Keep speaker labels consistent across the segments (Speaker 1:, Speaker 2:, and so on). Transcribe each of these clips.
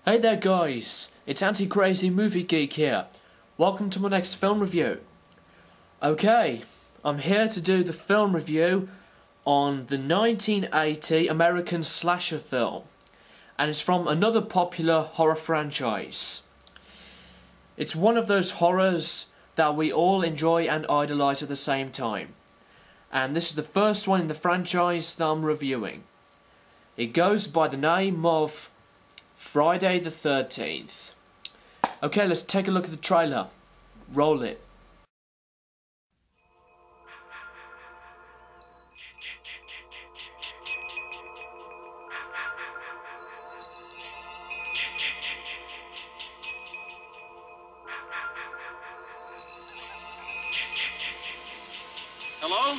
Speaker 1: Hey there guys, it's Anti-Crazy Movie Geek here. Welcome to my next film review. Okay, I'm here to do the film review on the 1980 American slasher film. And it's from another popular horror franchise. It's one of those horrors that we all enjoy and idolize at the same time. And this is the first one in the franchise that I'm reviewing. It goes by the name of Friday the 13th. Okay, let's take a look at the trailer. Roll it.
Speaker 2: Hello?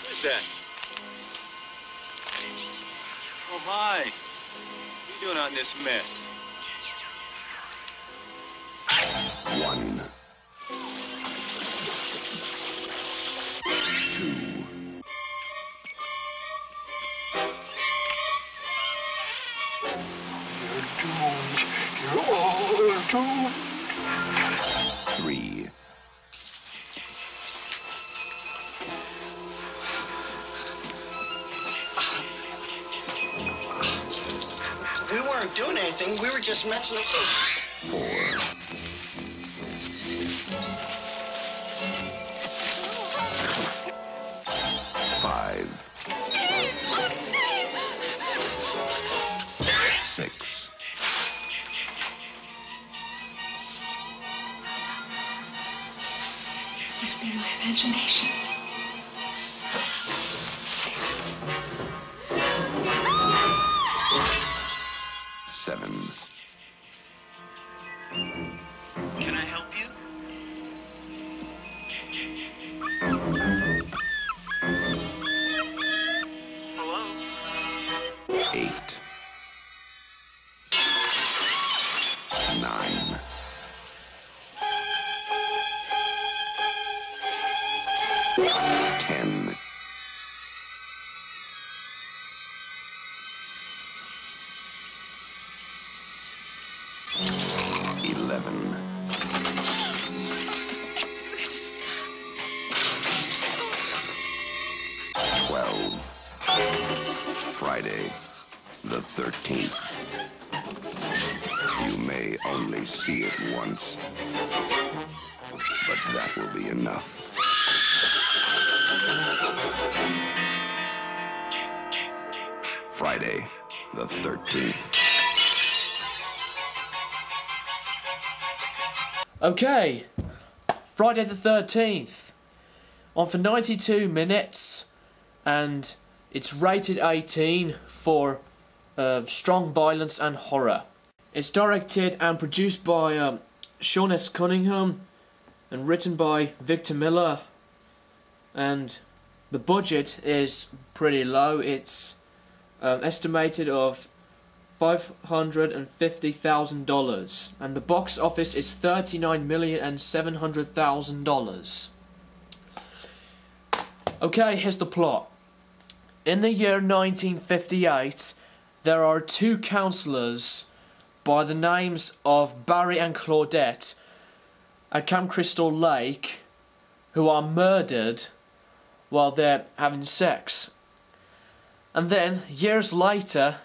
Speaker 2: Who's that? Oh, hi. What are you doing out in this mess?
Speaker 3: 1, 2, 3.
Speaker 4: We weren't doing anything. We were just messing up.
Speaker 3: 4. 5. 6.
Speaker 5: Must be my imagination.
Speaker 3: 7.
Speaker 4: Can I help you? Hello?
Speaker 3: 8. 9. 10. 11. 12. Friday the 13th. You may only see it once, but that will be enough. Friday the 13th.
Speaker 1: Okay, Friday the 13th. On for 92 minutes, and it's rated 18 for strong violence and horror. It's directed and produced by Sean S. Cunningham and written by Victor Miller, and the budget is pretty low. It's estimated of $550,000, and the box office is $39,700,000. Okay, here's the plot. In the year 1958, there are two counselors by the names of Barry and Claudette at Camp Crystal Lake who are murdered while they're having sex. And then, years later,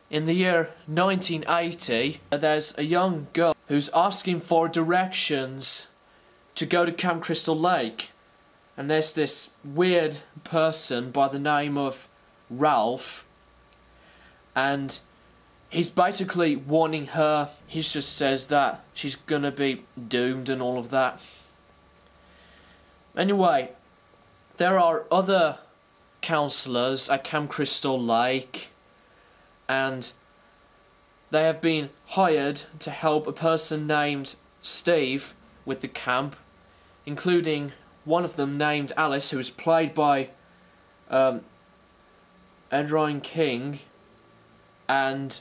Speaker 1: in the year 1980, there's a young girl who's asking for directions to go to Camp Crystal Lake. And there's this weird person by the name of Ralph. And he's basically warning her. He just says that she's gonna be doomed and all of that. Anyway, there are other counsellors at Camp Crystal Lake, and they have been hired to help a person named Steve with the camp, including one of them named Alice, who is played by Adrienne King, and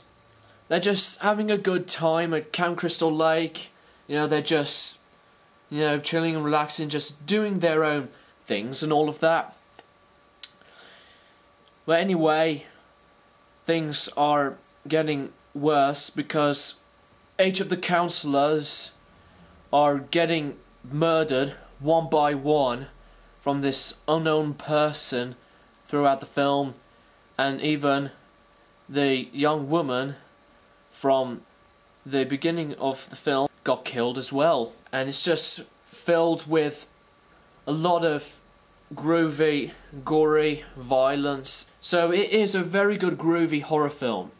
Speaker 1: they're just having a good time at Camp Crystal Lake. You know, they're just, you know, chilling and relaxing, just doing their own things and all of that. But anyway, things are getting worse because each of the counsellors are getting murdered one by one from this unknown person throughout the film, and even the young woman from the beginning of the film got killed as well. And it's just filled with a lot of groovy, gory violence. So it is a very good groovy horror film.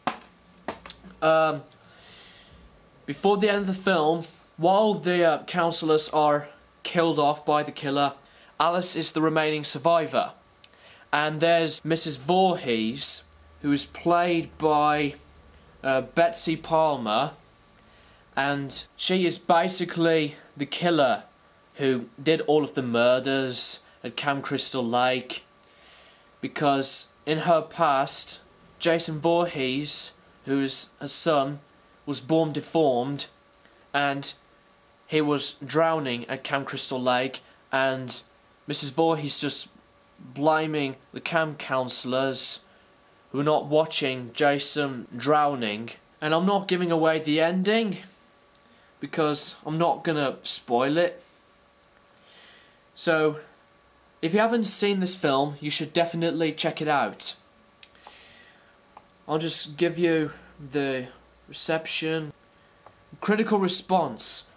Speaker 1: Before the end of the film, while the counsellors are killed off by the killer, Alice is the remaining survivor. And there's Mrs. Voorhees, who is played by Betsy Palmer, and she is basically the killer who did all of the murders at Camp Crystal Lake, because in her past, Jason Voorhees, who's her son, was born deformed, and he was drowning at Camp Crystal Lake, and Mrs. Voorhees just blaming the camp counsellors who were not watching Jason drowning. And I'm not giving away the ending because I'm not gonna spoil it. So if you haven't seen this film, you should definitely check it out. I'll just give you the reception. Critical response.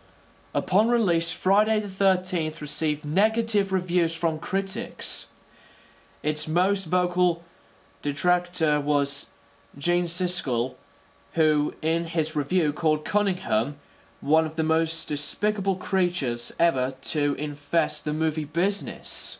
Speaker 1: Upon release, Friday the 13th received negative reviews from critics. Its most vocal detractor was Gene Siskel, who in his review called Cunningham one of the most despicable creatures ever to infest the movie business.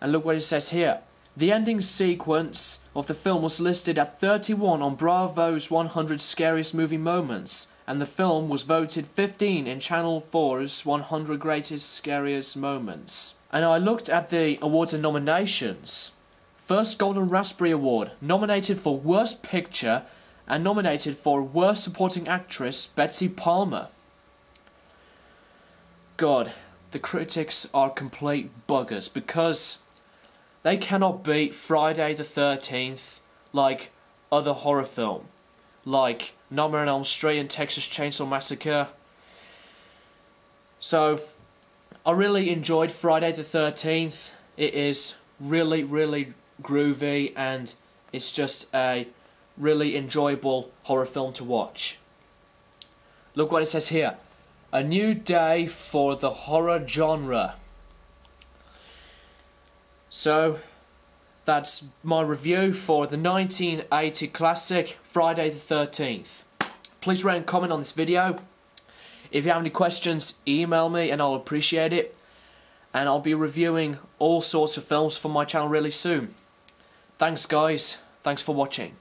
Speaker 1: And look what it says here. The ending sequence of the film was listed at 31 on Bravo's 100 Scariest Movie Moments, and the film was voted 15 in Channel 4's 100 Greatest Scariest Moments. And I looked at the awards and nominations. First Golden Raspberry Award, nominated for Worst Picture and nominated for Worst Supporting Actress, Betsy Palmer. God, the critics are complete buggers because they cannot beat Friday the 13th like other horror film, like Nightmare on Elm Street and Texas Chainsaw Massacre. So I really enjoyed Friday the 13th. It is really, really groovy, and it's just a really enjoyable horror film to watch. Look what it says here. A new day for the horror genre. So that's my review for the 1980 classic Friday the 13th. Please rate and comment on this video. If you have any questions, email me and I'll appreciate it. And I'll be reviewing all sorts of films for my channel really soon. Thanks guys, thanks for watching.